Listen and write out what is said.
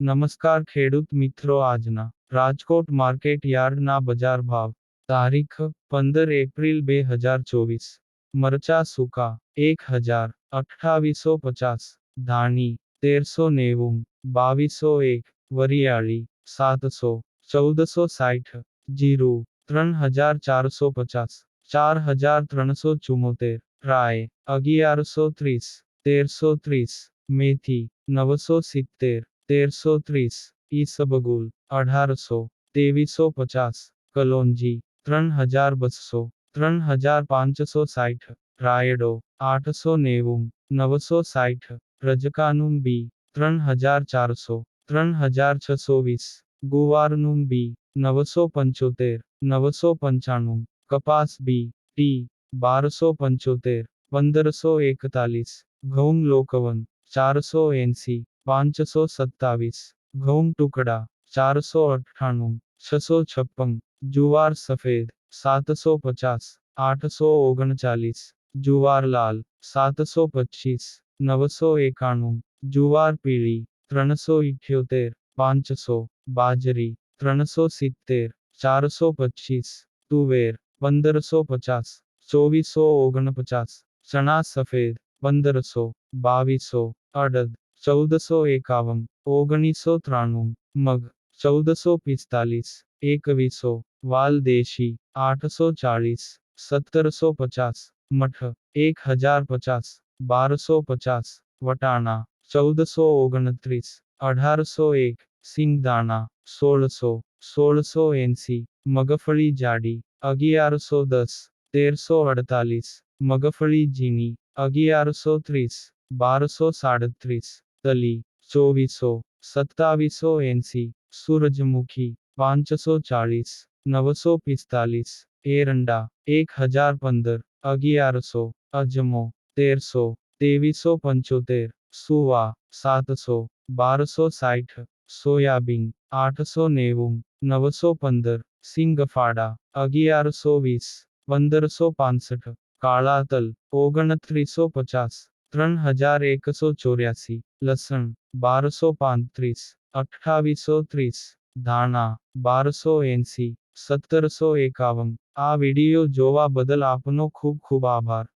નમસ્કાર ખેડૂત મિત્રો, આજના રાજકોટ માર્કેટ યાર્ડના બજાર ભાવ તારીખ 15 એપ્રિલ 2024. મરચા સૂકા 1000, 2850. ધાણી 1390, 2201. વરિયાળી 700, 1460. જીરું 3450, 4374. રાય 1130, 1330. મેથી 970, 1330. ઈસબગુલ 1800, 2350. કલોંજી 3200, 3560. રાયડો 890, 960. રજકાનું બી 3400, 3620. ગુવારનું બી 975, 995. કપાસ બી ટી 1275, 1541. ઘઉં લોકવન 480, 527. ઘઉં ટુકડા 498, 656. જુવાર સફેદ 750, 839. જુવાર લાલ 725, 991. જુવાર પીળી 378, 500. બાજરી 370, 425. તુવેર 1550, 2449. ચણા સફેદ 1500, 2200. અડદ 1451, 1993. મગ 1445, 2100. વાલ દેશી 840, 1750. મઠ 1050, 1250. વટાણા 1429, 1801. સિંગદાણા 1600, 1680. મગફળી જાડી 1110, 1348. મગફળી ઝીણી 1130, 1237. તલી 2400, 2780. સૂરજમુખી 540, 945. એરંડા 1015, 1100. અજમો 1300, 2375. સુવા 700, 1260. સોયાબીન 890, 915. સિંગફાડા 1120, 1565. કાળા તલ 2950, 3184. લસણ 1235, 2830. ધાણા 1280, 1751. આ વિડિયો જોવા બદલ આપનો ખૂબ ખૂબ આભાર.